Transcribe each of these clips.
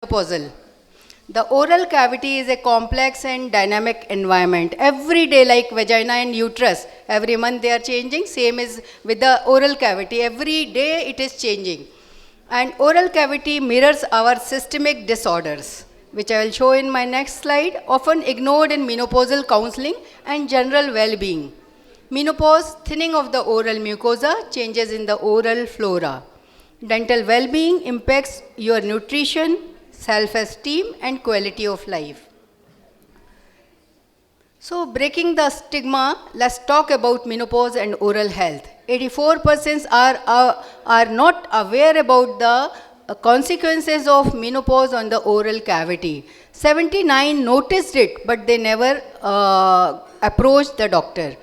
Puzzle. The oral cavity is a complex and dynamic environment. Every day, like vagina and uterus, every month they are changing. Same is with the oral cavity. Every day it is changing. And oral cavity mirrors our systemic disorders, which I will show in my next slide, often ignored in menopausal counseling and general well-being. Menopause, thinning of the oral mucosa, changes in the oral flora. Dental well-being impacts your nutrition, self-esteem and quality of life. So breaking the stigma, let's talk about menopause and oral health. 84% are not aware about the consequences of menopause on the oral cavity. 79 noticed it, but they never approached the doctor.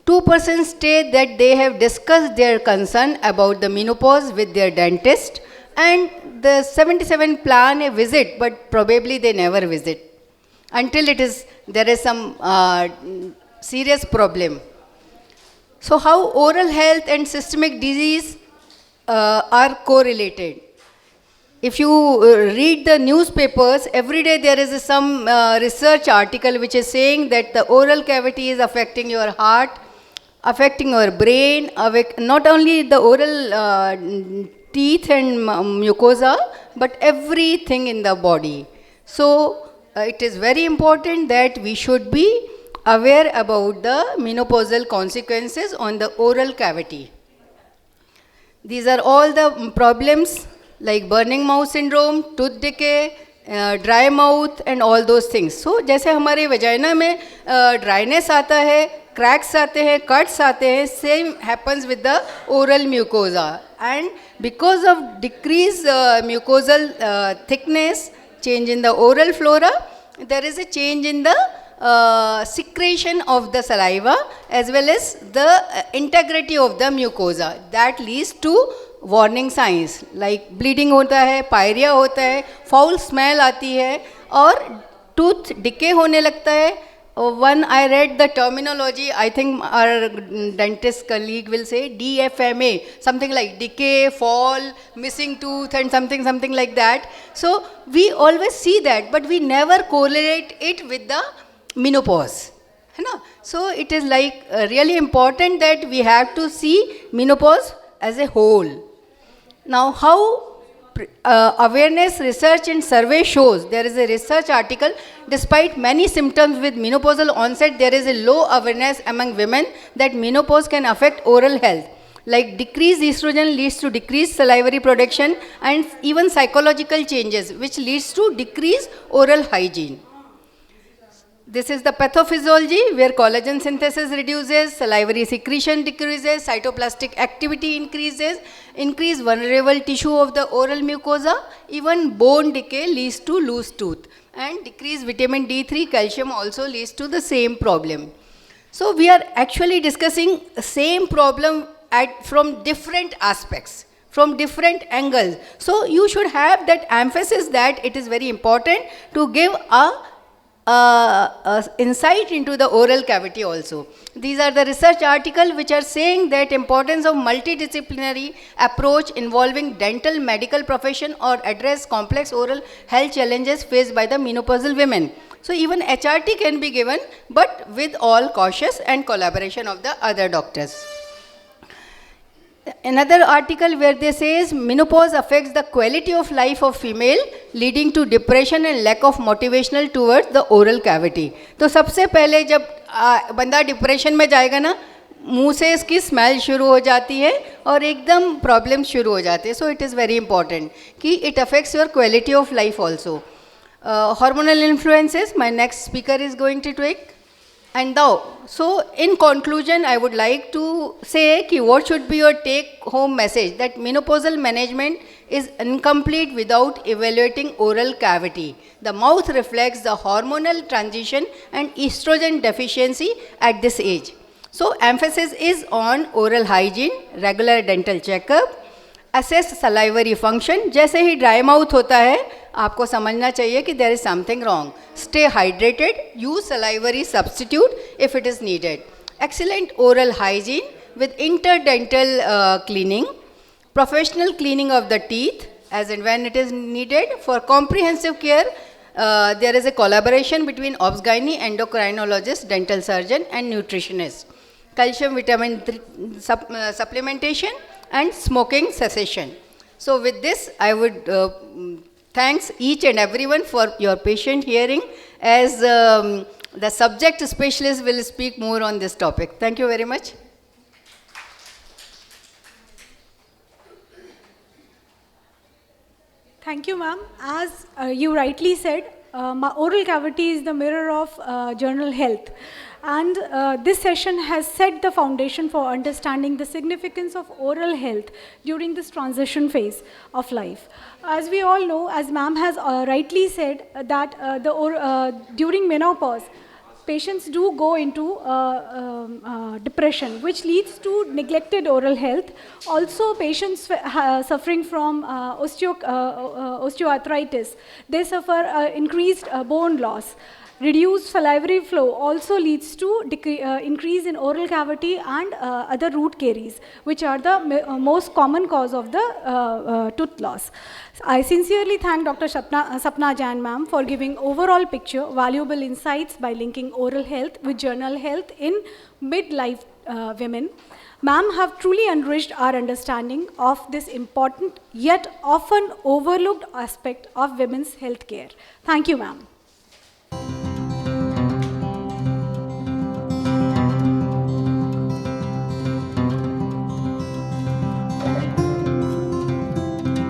2% state that they have discussed their concern about the menopause with their dentist, and the 77 plan a visit, but probably they never visit until there is some serious problem. So how oral health and systemic disease are correlated? If you read the newspapers, every day there is some research article which is saying that the oral cavity is affecting your heart, affecting your brain, not only the oral teeth and mucosa, but everything in the body. So it is very important that we should be aware about the menopausal consequences on the oral cavity. These are all the problems like burning mouth syndrome, tooth decay, dry mouth and all those things. So जैसे हमारे vagina में dryness आता है, cracks आते हैं, cuts आते हैं, same happens with the oral mucosa. And because of decreased mucosal thickness, change in the oral flora, there is a change in the secretion of the saliva as well as the integrity of the mucosa. That leads to warning signs like bleeding होता है, pyorrhea होता है, foul smell आती है और tooth decay होने लगता है. One, I read the terminology, I think our dentist colleague will say DFMA, something like decay, fall, missing tooth and something like that. So we always see that, but we never correlate it with the menopause. So it is like really important that we have to see menopause as a whole. Now how awareness research and survey shows, there is a research article, despite many symptoms with menopausal onset, there is a low awareness among women that menopause can affect oral health. Like decreased estrogen leads to decreased salivary production and even psychological changes which leads to decreased oral hygiene. This is the pathophysiology where collagen synthesis reduces, salivary secretion decreases, cytoplastic activity increases, increased vulnerable tissue of the oral mucosa, even bone decay leads to loose tooth, and decreased vitamin D3, calcium also leads to the same problem. So we are actually discussing the same problem from different aspects, from different angles. So you should have that emphasis that it is very important to give a insight into the oral cavity also. These are the research articles which are saying that importance of multidisciplinary approach involving dental medical profession or address complex oral health challenges faced by the menopausal women. So even HRT can be given, but with all cautious and collaboration of the other doctors. Another article where they says menopause affects the quality of life of female leading to depression and lack of motivational towards the oral cavity. तो सबसे पहले जब बंदा depression में जाएगा ना, मुंह से इसकी स्मेल शुरू हो जाती है और एकदम प्रॉब्लम शुरू हो जाते हैं. So it is very important कि it affects your quality of life also. Hormonal influences, my next speaker is going to take. And now, so in conclusion, I would like to say ki what should be your take-home message, that menopausal management is incomplete without evaluating oral cavity. The mouth reflects the hormonal transition and estrogen deficiency at this age. So emphasis is on oral hygiene, regular dental checkup, assess salivary function. जैसे ही dry mouth होता है, आपको समझना चाहिए कि there is something wrong. Stay hydrated, use salivary substitute if it is needed. Excellent oral hygiene with interdental cleaning, professional cleaning of the teeth, as and when it is needed. For comprehensive care, there is a collaboration between OBS-GYN, endocrinologist, dental surgeon and nutritionist. Calcium vitamin supplementation and smoking cessation. So with this, I would thanks each and everyone for your patient hearing, as the subject specialist will speak more on this topic. Thank you very much. Thank you, ma'am. As you rightly said, oral cavity is the mirror of journal health. And this session has set the foundation for understanding the significance of oral health during this transition phase of life. As we all know, as ma'am has rightly said, that during menopause, patients do go into depression, which leads to neglected oral health. Also, patients suffering from osteoarthritis, they suffer increased bone loss. Reduced salivary flow also leads to increase in oral cavity and other root caries, which are the most common cause of the tooth loss. I sincerely thank Dr. Sapna Jain ma'am for giving overall picture, valuable insights by linking oral health with journal health in midlife women. Ma'am have truly enriched our understanding of this important yet often overlooked aspect of women's health care. Thank you, ma'am.